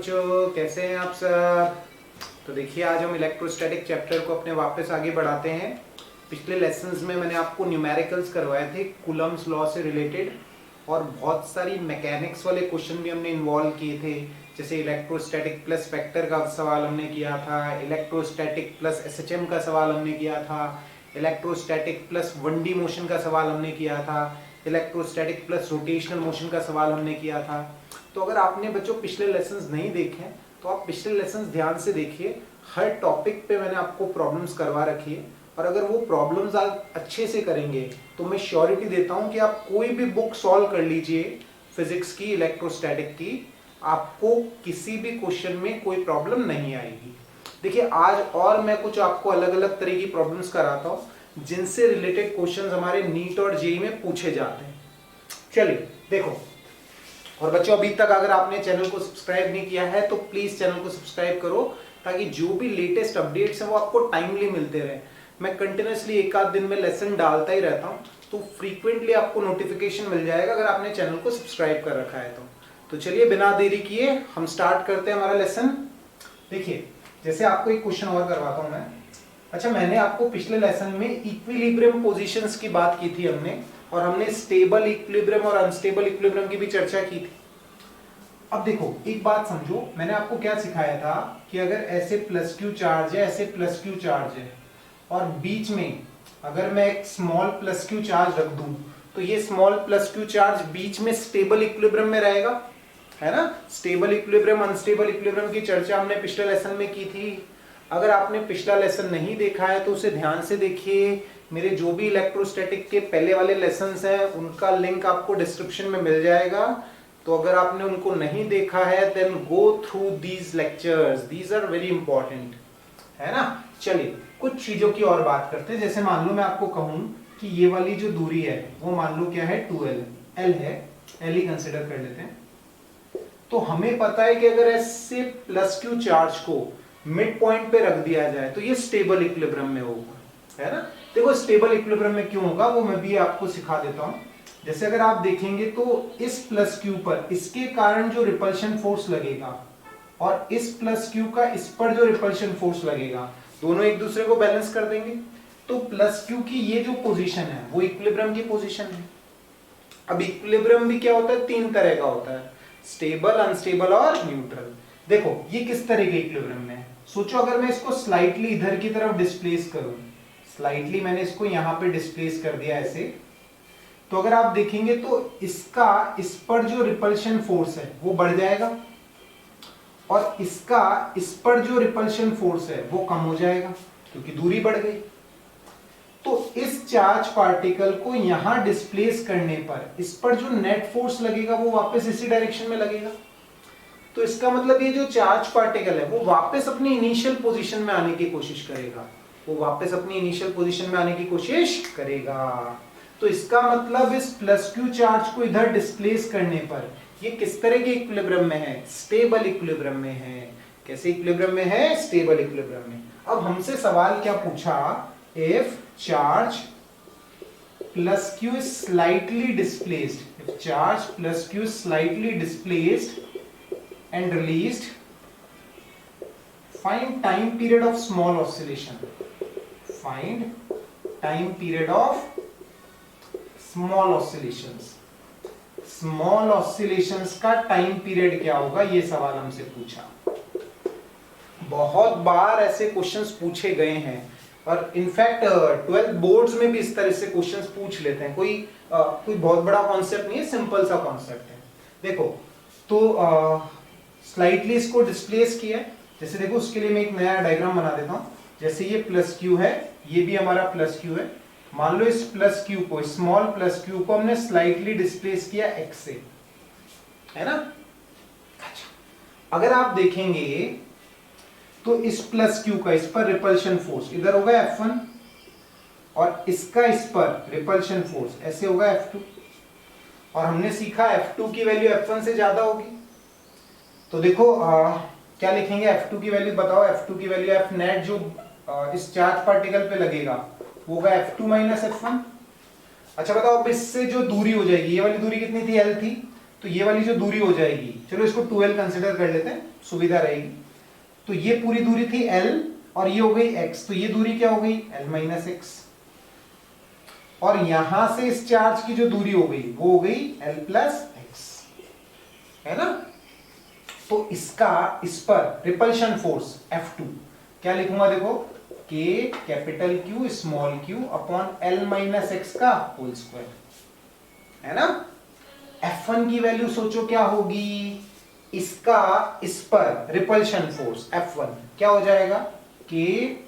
बच्चों, कैसे हैं आप सब। तो देखिए आज हम इलेक्ट्रोस्टैटिक चैप्टर को अपने वापस आगे बढ़ाते हैं। पिछले लेसन्स में मैंने आपको न्यूमेरिकल्स करवाए थे कूलम्स लॉ से रिलेटेड, और बहुत सारी मैकेनिक्स वाले क्वेश्चन भी हमने इन्वॉल्व किए थे। जैसे इलेक्ट्रोस्टैटिक प्लस वेक्टर का सवाल हमने किया था, इलेक्ट्रोस्टैटिक प्लस एसएचएम का सवाल हमने किया था, इलेक्ट्रोस्टैटिक प्लस 1D मोशन का सवाल हमने किया था, इलेक्ट्रोस्टैटिक प्लस रोटेशनल मोशन का सवाल हमने किया था। तो अगर आपने बच्चों पिछले लेसन्स नहीं देखे तो आप पिछले लेसन्स ध्यान से देखिए। हर टॉपिक पे मैंने आपको प्रॉब्लम्स करवा रखी है, और अगर वो प्रॉब्लम्स आप अच्छे से करेंगे तो मैं श्योरिटी देता हूं कि आप कोई भी बुक सॉल्व कर लीजिए फिजिक्स की, इलेक्ट्रोस्टैटिक की, आपको किसी भी क्वेश्चन में कोई प्रॉब्लम नहीं आएगी। देखिए आज और मैं कुछ आपको अलग अलग तरह की प्रॉब्लम्स कराता हूं जिनसे रिलेटेड क्वेश्चंस हमारे नीट और जेईई में पूछे जाते हैं। चलिए देखो, और बच्चों अभी तक अगर आपने चैनल को सब्सक्राइब नहीं किया है तो प्लीज चैनल को सब्सक्राइब करो, ताकि जो भी लेटेस्ट अपडेट्स हैं वो आपको टाइमली मिलते रहे। मैं कंटिन्यूसली एक आध दिन में लेसन डालता ही रहता हूं, तो फ्रीक्वेंटली आपको नोटिफिकेशन मिल जाएगा अगर आपने चैनल को सब्सक्राइब कर रखा है तो चलिए बिना देरी किए हम स्टार्ट करते हैं हमारा लेसन। देखिए जैसे आपको एक क्वेश्चन और करवाता हूं मैं। अच्छा, मैंने आपको पिछले लेसन में इक्विलिब्रियम पोजीशंस की बात की थी हमने, और हमने स्टेबल इक्विलिब्रियम और अनस्टेबल इक्विलिब्रियम की भी चर्चा की थी। अब देखो एक बात समझो, मैंने आपको क्या सिखाया था कि अगर ऐसे प्लस क्यू चार्ज है, ऐसे प्लस क्यू चार्ज है, और बीच में अगर मैं एक स्मॉल प्लस क्यू चार्ज रख दूं तो ये स्मॉल प्लस क्यू चार्ज बीच में स्टेबल इक्विलिब्रियम में रहेगा, है ना। स्टेबल इक्विलिब्रियम अनस्टेबल इक्विलिब्रियम की चर्चा हमने पिछले लेसन में की थी। अगर आपने पिछला लेसन नहीं देखा है तो उसे ध्यान से देखिए। मेरे जो भी इलेक्ट्रोस्टैटिक के पहले वाले लेसन्स हैं उनका लिंक आपको डिस्क्रिप्शन में मिल जाएगा। तो अगर आपने उनको नहीं देखा है then go through these lectures, these are very important, है ना। चलिए कुछ चीजों की और बात करते हैं। जैसे मान लो मैं आपको कहूं कि ये वाली जो दूरी है वो मान लो क्या है 2L, L है, L ही कंसिडर कर लेते हैं। तो हमें पता है कि अगर ऐसे प्लस क्यू चार्ज को मिड पॉइंट पे रख दिया जाए तो ये स्टेबल इक्विलिब्रियम में होगा, है ना। देखो स्टेबल इक्विलिब्रियम में क्यों होगा वो मैं भी आपको सिखा देता हूं। जैसे अगर आप देखेंगे तो इस प्लस क्यू पर इसके कारण जो रिपल्शन फोर्स लगेगा और इस प्लस क्यू का इस पर जो रिपल्शन फोर्स लगेगा, दोनों एक दूसरे को बैलेंस कर देंगे। तो प्लस क्यू की ये जो पोजीशन है वो इक्विलिब्रियम की पोजीशन है। अब इक्विलिब्रियम भी क्या होता है, तीन तरह का होता है, स्टेबल, अनस्टेबल और न्यूट्रल। देखो ये किस तरह के इक्विलिब्रियम में है, सोचो अगर मैं इसको स्लाइटली इधर की तरफ डिस्प्लेस करूं, स्लाइटली मैंने इसको यहां पे डिस्प्लेस कर दिया ऐसे, तो अगर आप देखेंगे तो इसका इस पर जो रिपल्शन फोर्स है वो बढ़ जाएगा, और इसका इस पर जो रिपल्शन फोर्स है वो कम हो जाएगा क्योंकि दूरी बढ़ गई। तो इस चार्ज पार्टिकल को यहां डिस्प्लेस करने पर इस पर जो नेट फोर्स लगेगा वो वापस इसी डायरेक्शन में लगेगा। तो इसका मतलब ये जो चार्ज पार्टिकल है वो वापस अपनी इनिशियल पोजीशन में आने की कोशिश करेगा, वो वापस अपनी इनिशियल पोजीशन में आने की कोशिश करेगा। तो इसका मतलब इस प्लस क्यू चार्ज को इधर डिस्प्लेस करने पर ये किस तरह के इक्विलिब्रियम में है, स्टेबल इक्विलिब्रियम में है। कैसे इक्विलिब्रियम में है, स्टेबल इक्विलिब्रियम में। अब हमसे सवाल क्या पूछा, if charge plus Q is slightly displaced, if charge plus Q slightly displaced and released, find time period of small oscillation, find time period of small oscillations, small oscillations का time period क्या होगा, ये सवाल हमसे पूछा। बहुत बार ऐसे questions पूछे गए हैं, और इनफैक्ट 12th बोर्ड्स में भी इस तरह से क्वेश्चंस पूछ लेते हैं। कोई बहुत बड़ा कॉन्सेप्ट नहीं है, सिंपल सा कॉन्सेप्ट है। देखो तो स्लाइटली इसको डिस्प्लेस किया है, जैसे देखो उसके लिए मैं एक नया डायग्राम बना देता हूं। जैसे ये प्लस क्यू है, ये भी हमारा प्लस क्यू है। मान लो इस प्लस क्यू को, स्मॉल प्लस क्यू को हमने स्लाइटली डिस्प्लेस किया एक्स से, है ना। अच्छा, अगर आप देखेंगे तो इस प्लस क्यू का इस पर रिपल्शन फोर्स इधर होगा F1, और इसका इस पर रिपल्शन फोर्स ऐसे होगा F2, और हमने सीखा F2 की वैल्यू F1 से ज्यादा होगी। तो देखो क्या लिखेंगे, F2 की वैल्यू बताओ, F2 की वैल्यू F नेट जो इस चार्ज पार्टिकल पे लगेगा वो होगा F2 माइनस F1। अच्छा बताओ, अब इससे जो दूरी हो जाएगी, ये वाली दूरी कितनी थी, L थी, तो ये वाली जो दूरी हो जाएगी, चलो इसको 2l कंसिडर कर लेते हैं, सुविधा रहेगी। तो ये पूरी दूरी थी l और ये हो गई x, तो ये दूरी क्या हो गई l माइनस x, और यहां से इस चार्ज की जो दूरी हो गई वो हो गई l प्लस x, है ना। तो इसका इस पर रिपल्शन फोर्स F2 क्या लिखूंगा, देखो K capital Q small q upon l minus X का होल स्क्वायर, है ना। F1 की वैल्यू सोचो क्या होगी, इसका इस पर रिपल्शन फोर्स F1 क्या हो जाएगा, K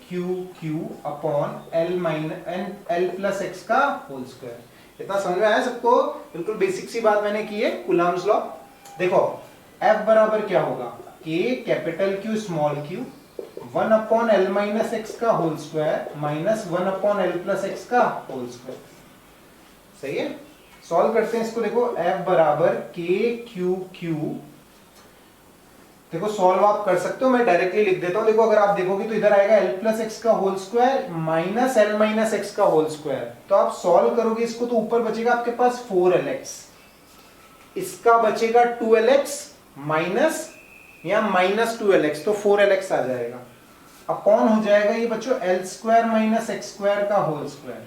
Q Q upon l plus X का होल स्क्वायर। इतना समझ में आया सबको, बिल्कुल बेसिक सी बात मैंने की है, कूलम्स लॉ। देखो F बराबर क्या होगा, K capital Q small q 1 upon l minus X का whole square minus 1 upon l plus X का होल स्क्वायर। सही है, सॉल्व करते हैं इसको। देखो F बराबर K Q Q, देखो सॉल्व आप कर सकते हो, मैं डायरेक्टली लिख देता हूं। देखो अगर आप देखोगे तो इधर आएगा l प्लस एक्स का whole square minus l minus X का होल स्क्वायर, तो आप सॉल्व करोगे इसको तो ऊपर बचेगा आपके पास 4lx, इसका बचेगा 2lx माइनस या माइनस 2lx, तो 4lx आ जाएगा, अपॉन हो जाएगा ये बच्चों l square minus X square का whole square,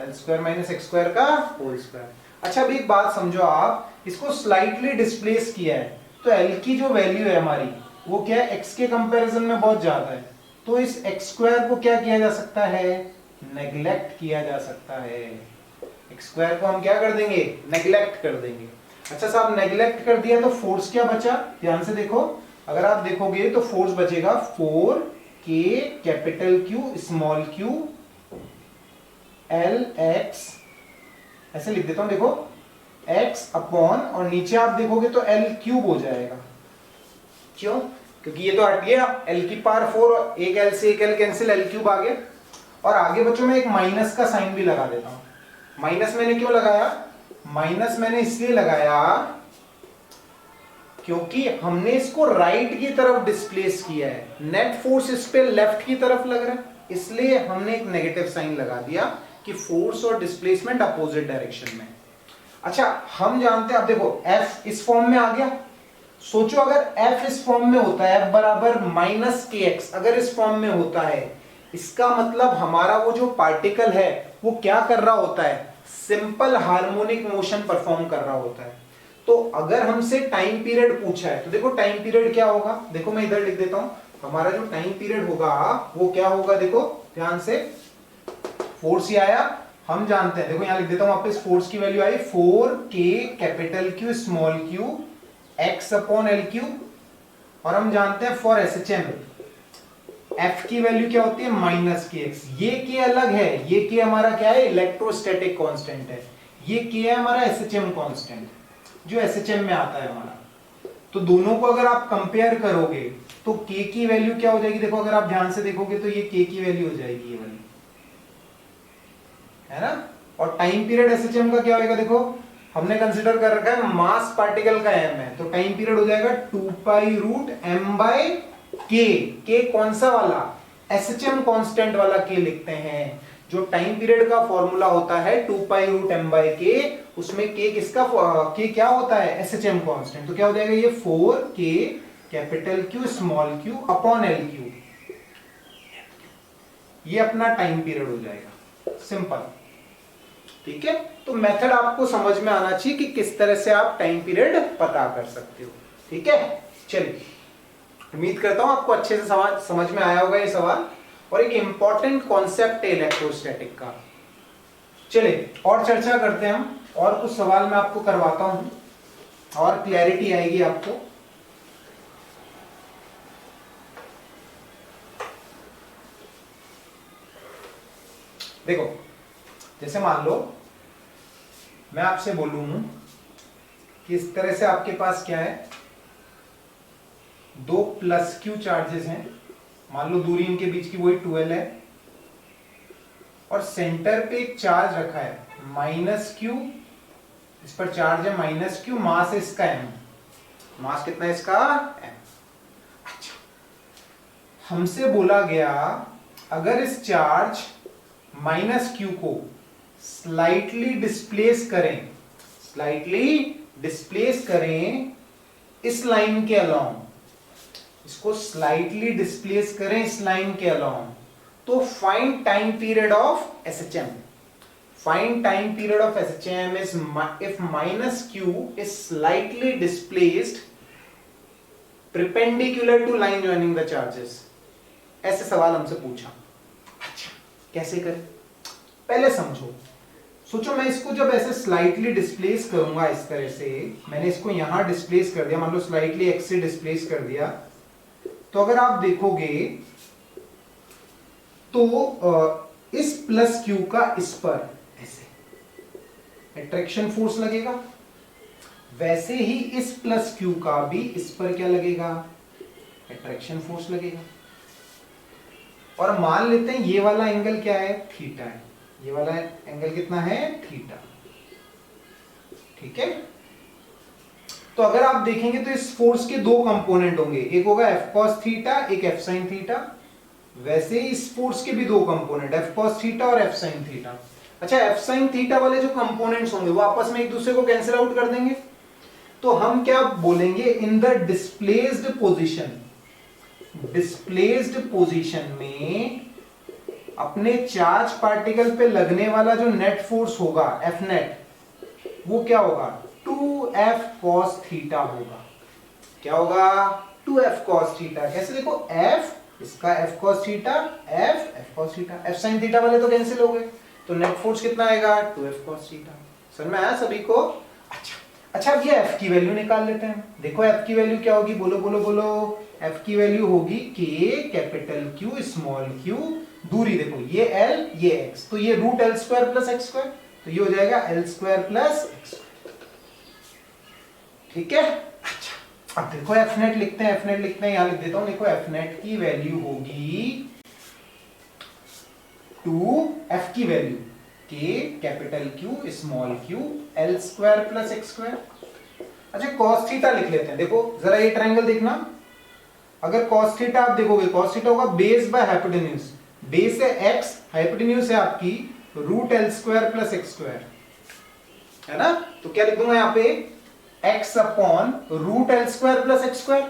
l square minus X square का होल स्क्वायर। अच्छा अभी एक बात समझो, आप इसको स्लाइटली डिस्प्लेस किया है, तो l की जो वैल्यू है हमारी वो क्या है, x के कंपैरिजन में बहुत ज्यादा है, तो इस x स्क्वायर को क्या किया जा सकता है, नेग्लेक्ट किया जा सकता है। x स्क्वायर को हम क्या कर देंगे, नेग्लेक्ट कर देंगे। अच्छा साहब नेग्लेक्ट कर दिया तो फोर्स क्या बचा, ध्यान से देखो, अगर आप देखोगे तो फोर्स बचेगा 4k capital Q small q l x, ऐसे लिख देता हूं, देखो x अपॉन, और नीचे आप देखोगे तो l क्यूब हो जाएगा। क्यों, क्योंकि ये तो हट गया, l की पावर 4, एक l से एक l कैंसिल, l क्यूब आ गया। और आगे बच्चों में एक माइनस का साइन भी लगा देता हूं। माइनस मैंने क्यों लगाया, माइनस मैंने इसलिए लगाया क्योंकि हमने इसको राइट की तरफ डिस्प्लेस किया है, नेट फोर्स इस पे लेफ्ट की तरफ लग रहा है, इसलिए हमने एक नेगेटिव साइन लगा दिया कि फोर्स और डिस्प्लेसमेंट अपोजिट डायरेक्शन में। अच्छा हम जानते हैं, अब देखो F इस फॉर्म में आ गया, सोचो अगर F इस फॉर्म में होता है, F बराबर माइनस kx अगर इस फॉर्म में होता है, इसका मतलब हमारा वो जो पार्टिकल है वो क्या कर रहा होता है, सिंपल हार्मोनिक मोशन परफॉर्म कर रहा होता है। तो अगर हमसे टाइम पीरियड पूछा है तो देखो टाइम पीरियड क्या होगा, देखो मैं इधर लिख देता हूं, हमारा जो टाइम पीरियड होगा वो क्या होगा, देखो ध्यान से, फोर्स ही आया, हम जानते हैं, देखो यहां लिख देता हूं वापस, फोर्स की वैल्यू आई 4k capital Q small q x upon l cube, और हम जानते हैं फॉर SHM F की वैल्यू क्या होती है, माइनस kx। ये k अलग है, ये k हमारा क्या है, इलेक्ट्रोस्टैटिक कांस्टेंट है, ये k है हमारा SHM कांस्टेंट जो SHM में आता है हमारा। तो दोनों को अगर आप कंपेयर करोगे तो k की वैल्यू क्या हो जाएगी, देखो अगर आप ध्यान से देखोगे तो ये k की वैल्यू हो जाएगी ये वाली, है ना। और टाइम पीरियड SHM का क्या होगा, देखो हमने कंसीडर कर रखा है मास पार्टिकल का m है, तो टाइम पीरियड हो जाएगा 2 pi root m by k। k कौन सा वाला, SHM कांस्टेंट वाला k लिखते हैं, जो टाइम पीरियड का फॉर्मूला होता है 2 pi root m by k, उसमें k किसका, k क्या होता है, SHM कांस्टेंट, तो क्या हो जाएगा ये 4k capital Q small q upon l cube, ये अपना टाइम पीरियड हो जाएगा, सिंपल। ठीक है, तो मेथड आपको समझ में आना चाहिए कि किस तरह से आप टाइम पीरियड पता कर सकते हो। ठीक है, चलिए उम्मीद करता हूं आपको अच्छे से समझ में आया होगा ये सवाल, और एक इंपॉर्टेंट कॉन्सेप्ट है इलेक्ट्रोस्टैटिक का। चलिए और चर्चा करते हैं हम, और कुछ सवाल मैं आपको करवाता हूं और क्लैरिटी आएगी आपको। देखो जैसे मान लो मैं आपसे बोलूं कि इस तरह से आपके पास क्या है, दो प्लस q चार्जेस हैं, मान लो दूरी इनके बीच की वही 12 है, और सेंटर पे एक चार्ज रखा है माइनस q, इस पर चार्ज है माइनस q, मास है इसका m, मास कितना है इसका m। अच्छा हमसे बोला गया अगर इस चार्ज माइनस q को स्लाइटली डिस्प्लेस करें इस लाइन के अलोंग, इसको स्लाइटली डिस्प्लेस करें इस लाइन के अलोंग, तो find time period of SHM. Find time period of SHM is if minus Q is slightly displaced perpendicular to line joining the charges. ऐसे सवाल हमसे पूछा. अच्छा कैसे करें, पहले समझो. सोचो मैं इसको जब ऐसे स्लाइटली डिस्प्लेस करूंगा, इस तरह से मैंने इसको यहां डिस्प्लेस कर दिया, मान लो स्लाइटली एक्स से डिस्प्लेस कर दिया, तो अगर आप देखोगे तो इस प्लस क्यू का इस पर ऐसे अट्रैक्शन फोर्स लगेगा, वैसे ही इस प्लस क्यू का भी इस पर क्या लगेगा, अट्रैक्शन फोर्स लगेगा. और मान लेते हैं ये वाला एंगल क्या है, थीटा है. ये वाला एंगल कितना है, थीटा. ठीक है. तो अगर आप देखेंगे तो इस फोर्स के दो कंपोनेंट होंगे, एक होगा एफ कॉस थीटा, एक एफ साइन थीटा. वैसे ही इस फोर्स के भी दो कंपोनेंट, एफ कॉस थीटा और एफ साइन थीटा. अच्छा एफ साइन थीटा वाले जो कंपोनेंट्स होंगे वो आपस में एक दूसरे को कैंसिल आउट कर देंगे. तो हम क्या बोलेंगे, in the displaced position, displaced position में अपने चार्ज पार्टिकल पे लगने वाला जो नेट फोर्स होगा एफ नेट, वो क्या होगा, 2f cos थीटा होगा. क्या होगा, 2f cos थीटा. कैसे देखो, f इसका f cos theta, f cos theta, f sin theta वाले तो कैंसिल हो गए, तो नेट फोर्स कितना आएगा, 2f cos थीटा. समझ में आया सभी को. अच्छा अब ये f की वैल्यू निकाल लेते हैं. देखो f की वैल्यू क्या होगी, बोलो बोलो बोलो. f की वैल्यू होगी k capital Q small q, दूरी देखो ये l ये x, तो ये root l square plus x square, तो ये हो जाएगा l स्क्वायर प्लस x. ठीक है. अच्छा अब देखो f नेट लिखते हैं, f नेट लिखते हैं, यहां लिख देता हूं. देखो f नेट की वैल्यू होगी 2f की value k capital Q small q l square plus x square. अच्छा cos थीटा लिख लेते हैं. देखो जरा ये ट्रायंगल देखना, अगर cos थीटा आप देखोगे, cos थीटा होगा बेस बाय हाइपोटेन्यूज. बेस है x, हाइपोटेन्यूज है आपकी root l square plus x square, है ना. तो क्या लिख दूंगा यहां पे, x अपॉन root l square plus x square.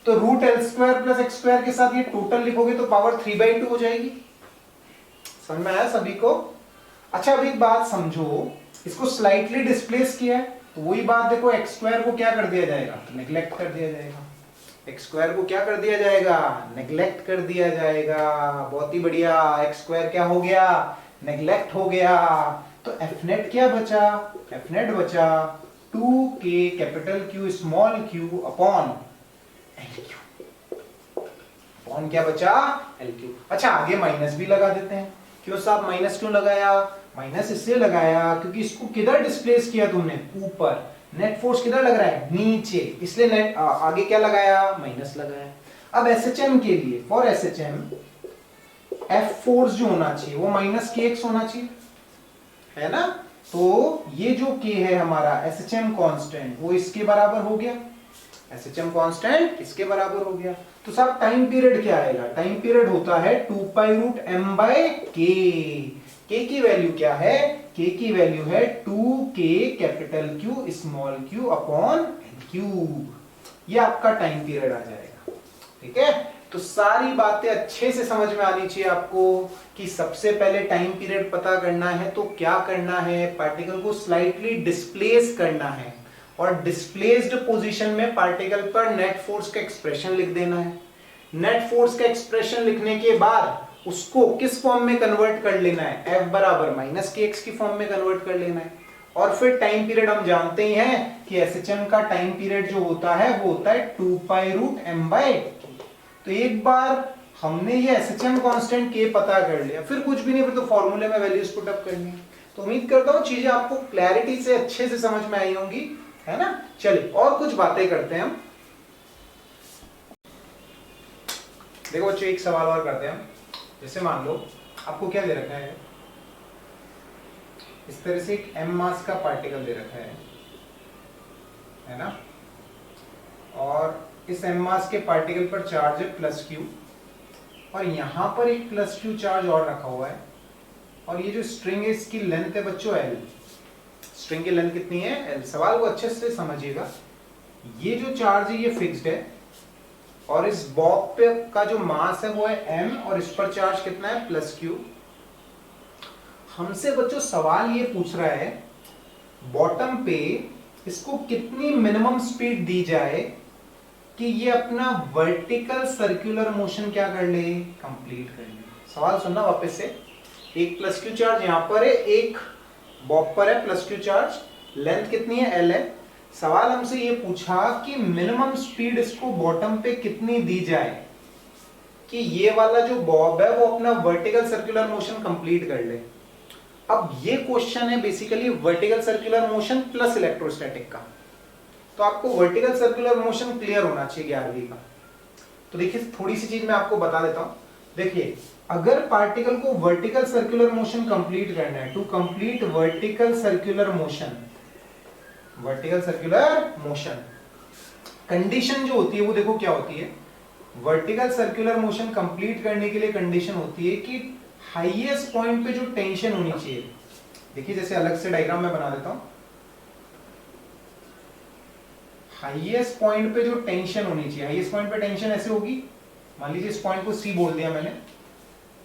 तो root l square plus x square के साथ ये टोटल लिखोगे तो पावर 3/2 हो जाएगी. समझ में आया सभी को. अच्छा अब एक बात समझो, इसको स्लाइटली डिस्प्लेस किया है, तो वही बात देखो x स्क्वायर को क्या कर दिया जाएगा, नेग्लेक्ट कर दिया जाएगा. x स्क्वायर को क्या कर दिया जाएगा, नेग्लेक्ट कर दिया जाएगा. बहुत ही बढ़िया. x स्क्वायर क्या हो गया, नेग्लेक्ट हो गया. तो f नेट क्या बचा, f नेट बचा 2k capital Q small q upon LQ. Upon क्या बचा, LQ. अच्छा आगे माइनस भी लगा देते हैं. क्यों साहब माइनस क्यों लगाया, माइनस इसलिए लगाया क्योंकि इसको किधर डिस्प्लेस किया तुमने, ऊपर. नेट फोर्स किधर लग रहा है, नीचे, इसलिए नेट आगे क्या लगाया, माइनस लगाया. अब एसएचएम के लिए, फॉर एसएचएम एफ फोर्स जो होना चाहिए वो माइनस के एक्स होना चाहिए, है ना. तो ये जो के है हमारा एसएचएम कांस्टेंट, वो इसके बराबर हो गया. एसएचएम कांस्टेंट इसके बराबर हो गया. तो साहब टाइम पीरियड क्या आएगा, टाइम पीरियड होता है 2π√m/k. k की वैल्यू क्या है, k की वैल्यू है 2k capital Q small q upon Q. ये आपका टाइम पीरियड आ जाएगा. ठीक है. तो सारी बातें अच्छे से समझ में आनी चाहिए आपको कि सबसे पहले टाइम पीरियड पता करना है तो क्या करना है, पार्टिकल को स्लाइटली डिस्प्लेस करना है और डिस्प्लेस्ड पोजीशन में पार्टिकल पर नेट फोर्स का एक्सप्रेशन लिख देना है. नेट फोर्स का एक्सप्रेशन लिखने के बाद उसको किस फॉर्म में कन्वर्ट कर लेना है, F बराबर माइनस के एक्स की फॉर्म में कन्वर्ट कर लेना है. और फिर टाइम पीरियड हम जानते ही हैं कि एसएचएम का टाइम पीरियड जो होता है वो होता है 2π√m/k. तो एक बार हमने ये एसएचएम कांस्टेंट k पता कर लिया, फिर कुछ भी नहीं, फिर तो फॉर्मूले में वैल्यूज पुट अप करनी है. तो उम्मीद करता हूँ चीजें आपको क्लैरिटी से अच्छे से समझ में आई होंगी, है ना. चलिए और कुछ बातें करते हैं हम. देखो बच्चों एक सवाल और करते हैं हम. जैसे मान लो आपको क्या दे रखा है, इस तरह से एक m मास का पार्टिकल दे रखा है ना. और इस m मास के पार्टिकल पर चार्ज है प्लस q और यहां पर एक प्लस q चार्ज और रखा हुआ है. और ये जो स्ट्रिंग है इसकी लेंथ है बच्चों l. स्ट्रिंग की लेंथ कितनी है, l. सवाल को अच्छे से समझिएगा. ये जो चार्ज है ये फिक्स्ड है और इस बॉब पे का जो मास है वो है m और इस पर चार्ज कितना है +q। हमसे बच्चों सवाल ये पूछ रहा है बॉटम पे इसको कितनी मिनिमम स्पीड दी जाए कि ये अपना वर्टिकल सर्कुलर मोशन क्या कर ले, कंप्लीट कर ले। सवाल सुनना वापस से, एक +q चार्ज यहां पर है, एक बॉब पर है +q चार्ज, लेंथ कितनी है l है। सवाल हमसे ये पूछा कि मिनिमम स्पीड इसको बॉटम पे कितनी दी जाए कि ये वाला जो बॉब है वो अपना वर्टिकल सर्कुलर मोशन कंप्लीट कर ले। अब ये क्वेश्चन है basically vertical circular motion plus electrostatic का, तो आपको वर्टिकल सर्कुलर मोशन क्लियर होना चाहिए 11वीं का। तो देखिए थोड़ी सी चीज मैं आपको बता देता हूं। देखिए अगर पार्टिकल को वर्टिकल सर्कुलर मोशन कंप्लीट करना है, to complete vertical circular motion, condition जो होती है वो देखो क्या होती है। वर्टिकल सर्कुलर मोशन कंप्लीट करने के लिए कंडीशन होती है कि हाईएस्ट पॉइंट पे जो टेंशन होनी चाहिए, देखिए जैसे अलग से डायग्राम में बना देता हूं। हाईएस्ट पॉइंट पे जो टेंशन होनी चाहिए, हाईएस्ट पॉइंट पे टेंशन ऐसे होगी, मान लीजिए इस पॉइंट को सी बोल दिया मैंने,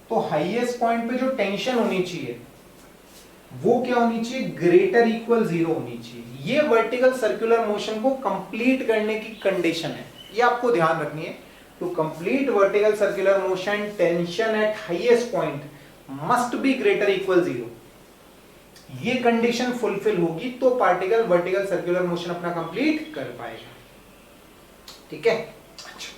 तो हाईएस्ट पॉइंट पे जो टेंशन होनी चाहिए वो क्या होनी चाहिए, ग्रेटर इक्वल 0 होनी चाहिए। ये वर्टिकल सर्कुलर मोशन को कंप्लीट करने की कंडीशन है, ये आपको ध्यान रखनी है। To complete vertical circular motion tension at highest point must be greater equal 0। ये कंडीशन फुलफिल होगी तो पार्टिकल वर्टिकल सर्कुलर मोशन अपना कंप्लीट कर पाएगा। ठीक है, अच्छा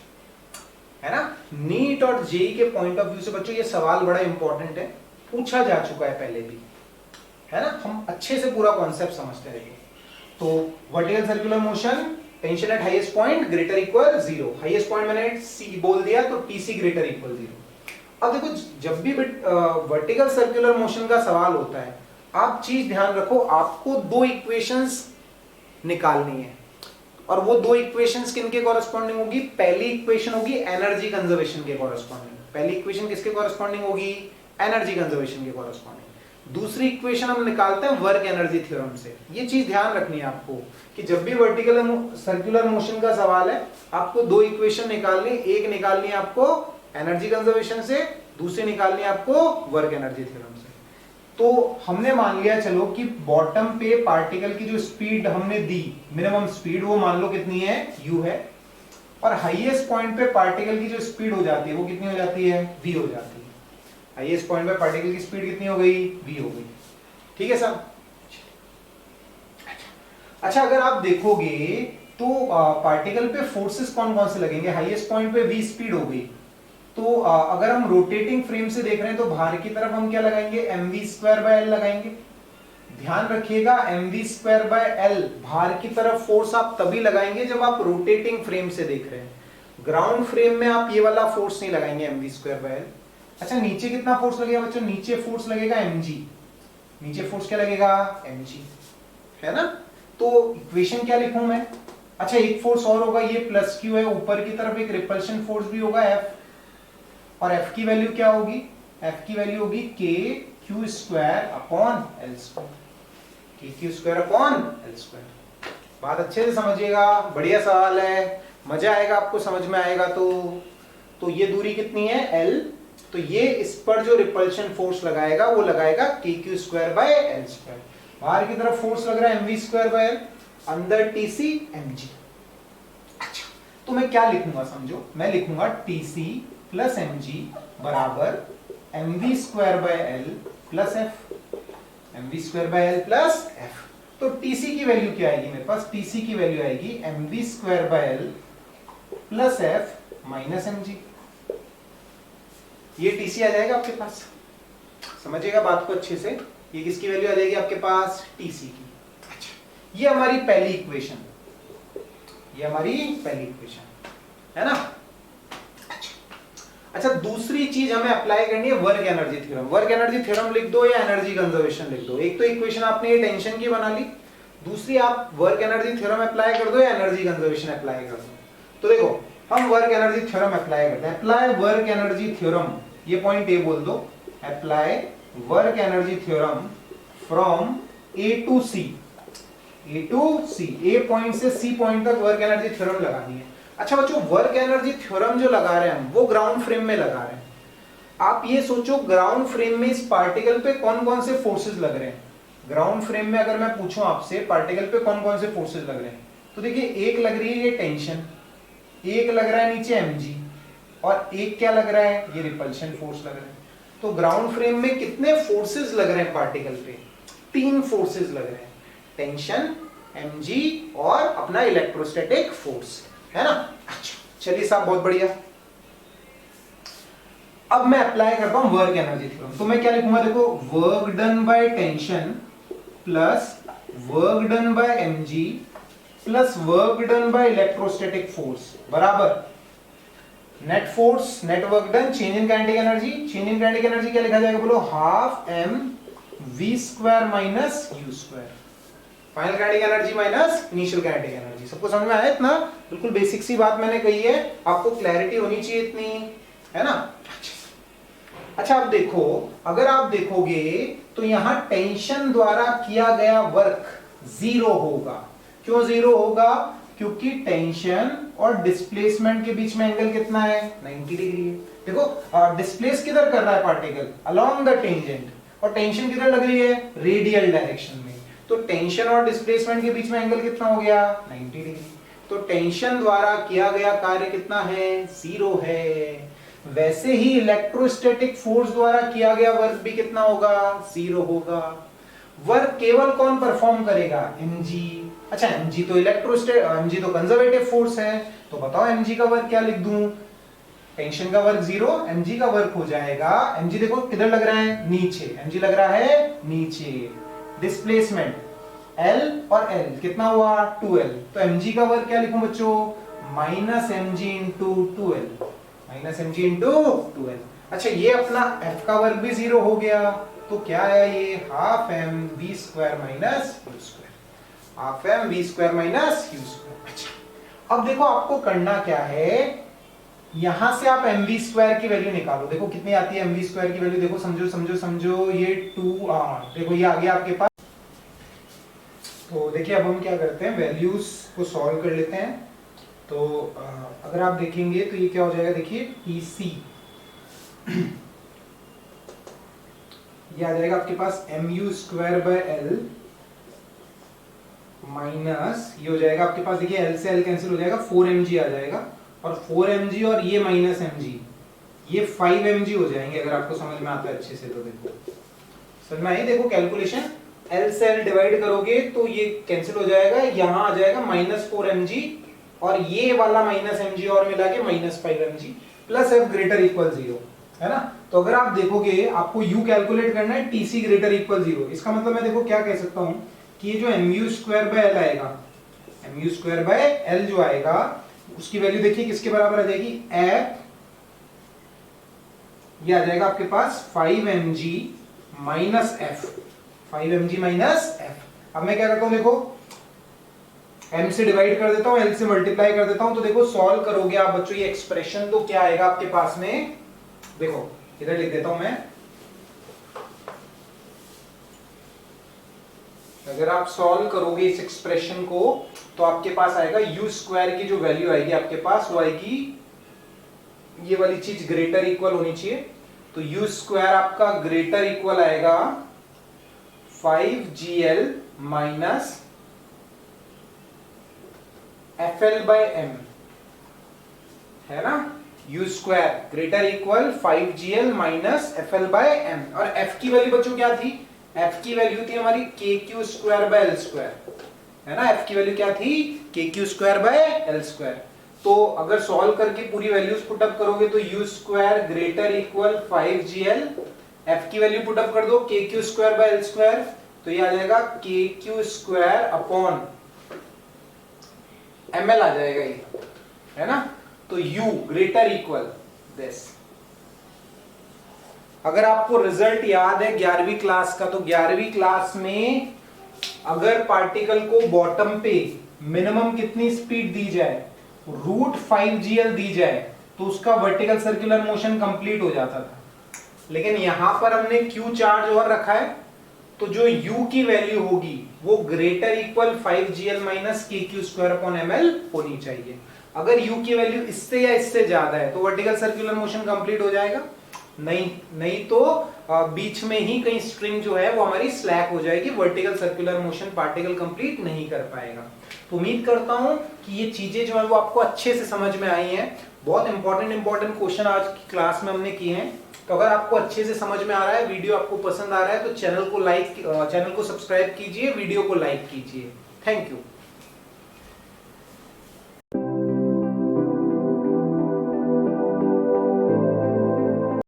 है ना। नीट और जेई के पॉइंट ऑफ व्यू से बच्चों ये सवाल बड़ा इंपॉर्टेंट है, पूछा जा चुका है पहले भी, है ना। हम अच्छे से पूरा कॉन्सेप्ट समझते रहेंगे। तो vertical circular motion tension at highest point greater equal 0, highest point मैंने सी बोल दिया तो टीसी ग्रेटर इक्वल 0। अब देखो जब भी वर्टिकल सर्कुलर मोशन का सवाल होता है, आप चीज ध्यान रखो, आपको दो इक्वेशंस निकालनी है और वो दो इक्वेशंस किनके कॉरेस्पॉन्डिंग होगी। पहली इक्वेशन होगी एनर्जी कंजर्वेशन के कॉरेस्पॉन्डिंग, पहली इक्वेशन किसके कॉरेस्पॉन्डिंग होगी, एनर्जी कंजर्वेशन के कॉरेस्पॉन्डिंग। दूसरी इक्वेशन हम निकालते हैं वर्क एनर्जी थ्योरम से। ये चीज ध्यान रखनी है आपको कि जब भी वर्टिकल सर्कुलर मोशन का सवाल है आपको दो इक्वेशन निकालनी, एक निकालनी है आपको एनर्जी कंजर्वेशन से, दूसरी निकालनी है आपको वर्क एनर्जी थ्योरम से। तो हमने मान लिया चलो कि बॉटम पे पार्टिकल की जो स्पीड हमने दी, मिनिमम स्पीड, वो मान लो कितनी है, u है, और हाईएस्ट पॉइंट पे पार्टिकल की जो स्पीड हो जाती है वो कितनी हो जाती है, v हो जाती है। हाईएस्ट पॉइंट पे पार्टिकल की स्पीड कितनी हो गई, v हो गई। ठीक है सर। अच्छा अगर आप देखोगे तो पार्टिकल पे फोर्सेस कौन कौन से लगेंगे, हाईएस्ट पॉइंट पे v स्पीड हो गई, तो अगर हम रोटेटिंग फ्रेम से देख रहे हैं तो बाहर की तरफ हम क्या लगाएंगे, mv²/L लगाएंगे। ध्यान रखिएगा mv²/L बाहर की तरफ फोर्स आप तभी लगाएंगे जब आप रोटेटिंग फ्रेम से देख रहे हैं। ग्राउंड फ्रेम में आप ये वाला फोर्स नहीं लगाएंगे mv²/L। अच्छा नीचे कितना फोर्स लगेगा बच्चों, नीचे फोर्स लगेगा mg, नीचे फोर्स क्या लगेगा, mg, है ना। तो इक्वेशन क्या लिखूं मैं, अच्छा एक फोर्स और होगा, ये +q है, ऊपर की तरफ एक रिपल्शन फोर्स भी होगा F, और F की वैल्यू क्या होगी, F की वैल्यू होगी kq²/L², kq²/L²। बात अच्छे से समझिएगा, बढ़िया सवाल है, मजा आएगा आपको, समझ में आएगा। तो ये दूरी कितनी है L, तो ये इस पर जो रिपल्शन फोर्स लगाएगा वो लगाएगा kq²/L²। बाहर की तरफ फोर्स लग रहा है mv²/L, अंदर tc mg। अच्छा तो मैं क्या लिखूंगा समझो, मैं लिखूंगा tc प्लस mg बराबर mv²/L plus f, mv²/L plus f। तो tc की वैल्यू क्या आएगी मेरे पास, tc की वैल्यू आएगी mv²/L plus f minus mg। ये tc आ जाएगा आपके पास, समझिएगा बात को अच्छे से, ये किसकी वैल्यू आ जाएगी आपके पास, tc की। अच्छा ये हमारी पहली इक्वेशन, ये हमारी पहली इक्वेशन है ना। अच्छा दूसरी चीज हमें अप्लाई करनी है work energy theorem. Work energy theorem लिख दो या एनर्जी कंजर्वेशन लिख दो, एक तो इक्वेशन आपने ये टेंशन की बना ली, दूसरी आप वर्क एनर्जी थ्योरम अप्लाई कर दो या एनर्जी कंजर्वेशन अप्लाई कर दो। तो देखो हम वर्क एनर्जी थ्योरम अप्लाई करते हैं, अप्लाई वर्क एनर्जी थ्योरम, ये पॉइंट ए बोल दो, apply work energy theorem from A to C. A to C, A point से सी पॉइंट तक वर्क एनर्जी थ्योरम लगानी है। अच्छा बच्चों, वर्क एनर्जी थ्योरम जो लगा रहे हैं हम, वो ग्राउंड फ्रेम में लगा रहे हैं। आप ये सोचो ग्राउंड फ्रेम में इस पार्टिकल पे कौन कौन से फोर्सेस लग रहे हैं। ग्राउंड फ्रेम में अगर मैं पूछूं आपसे पार्टिकल पे कौन कौन से फोर्सेस लग रहे हैं, तो देखिए एक लग रही है ये टेंशन, एक लग रहा है नीचे mg, और एक क्या लग रहा है, ये रिपल्शन फोर्स लग रहा है। तो ग्राउंड फ्रेम में कितने फोर्सेस लग रहे हैं पार्टिकल पे, 3 फोर्सेस लग रहे हैं, टेंशन, mg और अपना इलेक्ट्रोस्टैटिक फोर्स, है ना। अच्छा चलिए साहब, बहुत बढ़िया। अब मैं अप्लाई करता हूं वर्क एनर्जी थ्योरम। तो मैं क्या लिखूंगा, देखो work done by tension plus work done by mg plus work done by electrostatic force बराबर net force, net work done, change in kinetic energy. Change in kinetic energy क्या लिखा जाएगा, बोलो half m v square minus u square. Final kinetic energy minus initial kinetic energy. सबको समझ में आया इतना? बिल्कुल बेसिक सी बात मैंने कही है, आपको क्लैरिटी होनी चाहिए इतनी, है ना। अच्छा अब देखो, अगर आप देखोगे तो यहां टेंशन द्वारा किया गया वर्क 0 होगा। क्यों 0 होगा? क्योंकि टेंशन और डिस्प्लेसमेंट के बीच में एंगल कितना है, 90 डिग्री है। देखो डिस्प्लेस किधर कर रहा है पार्टिकल, अलोंग द टेंजेंट, और टेंशन किधर लग रही है, रेडियल डायरेक्शन में। तो टेंशन और डिस्प्लेसमेंट के बीच में एंगल कितना हो गया, 90 डिग्री। तो टेंशन द्वारा किया गया कार्य कितना है, 0 है। वैसे ही इलेक्ट्रोस्टैटिक फोर्स द्वारा किया गया वर्क भी कितना होगा, 0 होगा। वर्क केवल कौन परफॉर्म करेगा, mg। अच्छा mg तो mg तो कंजर्वेटिव फोर्स है, तो बताओ mg का वर्क क्या लिख दूं। टेंशन का वर्क 0, mg का वर्क हो जाएगा, mg देखो किधर लग रहा है, नीचे, mg लग रहा है नीचे। डिस्प्लेसमेंट L और L कितना हुआ, 2L। तो mg का वर्क क्या लिखूं बच्चों, minus mg into 2L, minus mg into 2L। अच्छा ये अपना F का वर्क भी 0 हो गया, तो क्या है ये, half m v square minus u square, half m v square minus u square. अच्छा अब देखो आपको करना क्या है, यहां से आप mv स्क्वायर की वैल्यू निकालो। देखो कितनी आती है mv स्क्वायर की वैल्यू, देखो समझो समझो समझो, ये 2r, देखो ये आ गया आपके पास। तो देखिए अब हम क्या करते हैं, वैल्यूज को सॉल्व कर लेते हैं। तो अगर आप देखेंगे तो ये क्या हो जाएगा, देखिए PC ये आ जाएगा आपके पास mu square by L minus ये हो जाएगा आपके पास, देखिए L से L कैंसिल हो जाएगा, 4mg आ जाएगा, और 4mg और ये माइनस mg, ये 5mg हो जाएंगे। अगर आपको समझ में आता है अच्छे से तो देखो, समझ में आई, देखो कैलकुलेशन, L से L डिवाइड करोगे तो ये कैंसिल हो जाएगा, यहां आ जाएगा माइनस 4mg, और ये वाला माइनस mg और मिला के minus 5mg plus f greater equal 0, है ना। तो अगर आप देखोगे आपको u कैलकुलेट करना है tc ग्रेटर इक्वल 0। इसका मतलब मैं देखो क्या कह सकता हूं कि ये जो mu स्क्वायर बाय L आएगा, mu स्क्वायर बाय L जो आएगा उसकी वैल्यू देखिए किसके बराबर आ जाएगी, f, ये आ जाएगा आपके पास 5mg minus f, 5mg minus f। अब मैं क्या करता हूं, देखो m से डिवाइड कर देता हूं, l से मल्टीप्लाई कर देता हूं, तो देखो सॉल्व करोगे आप बच्चों ये एक्सप्रेशन, तो क्या आएगा आपके पास में, देखो इधर लिख देता हूं मैं। अगर आप सॉल्व करोगे इस एक्सप्रेशन को तो आपके पास आएगा u स्क्वायर की जो वैल्यू आएगी आपके पास, वो आएगी, ये वाली चीज ग्रेटर इक्वल होनी चाहिए, तो u स्क्वायर आपका ग्रेटर इक्वल आएगा 5gl minus FL by m, है ना। u square greater equal 5gl minus FL by m, और f की वैल्यू बच्चों क्या थी, f की वैल्यू थी हमारी kq square by l square, है ना। f की वैल्यू क्या थी, kq square by l square. तो अगर सॉल्व करके पूरी वैल्यूज पुट अप करोगे तो u square greater equal 5gl, f की वैल्यू पुट अप कर दो kq square by l square, तो ये आ जाएगा kq स्क्वायर अपॉन ml आ जाएगा ये, है ना। तो u ग्रेटर इक्वल दिस। अगर आपको रिजल्ट याद है 11वीं क्लास का, तो 11वीं क्लास में अगर पार्टिकल को बॉटम पे मिनिमम कितनी स्पीड दी जाए, √5gl दी जाए, तो उसका वर्टिकल सर्कुलर मोशन कंप्लीट हो जाता था। लेकिन यहां पर हमने q चार्ज और रखा है, तो जो u की वैल्यू होगी वो greater equal 5gl minus kq²/ml होनी चाहिए। अगर u की वैल्यू इससे या इससे ज्यादा है तो वर्टिकल सर्कुलर मोशन कंप्लीट हो जाएगा, नहीं तो बीच में ही कहीं स्ट्रिंग जो है वो हमारी स्लैक हो जाएगी, vertical circular motion particle complete नहीं कर पाएगा। तो उम्मीद करता हूं कि ये चीजें जो है वो आपको अच्छे से समझ में आई हैं। बहुत इंपॉर्टेंट क्वेश्चन आज की क्लास में हमने किए हैं। तो अगर आपको अच्छे से समझ में आ रहा है, वीडियो आपको पसंद आ रहा है, तो चैनल को सब्सक्राइब कीजिए, वीडियो को लाइक कीजिए। Thank you.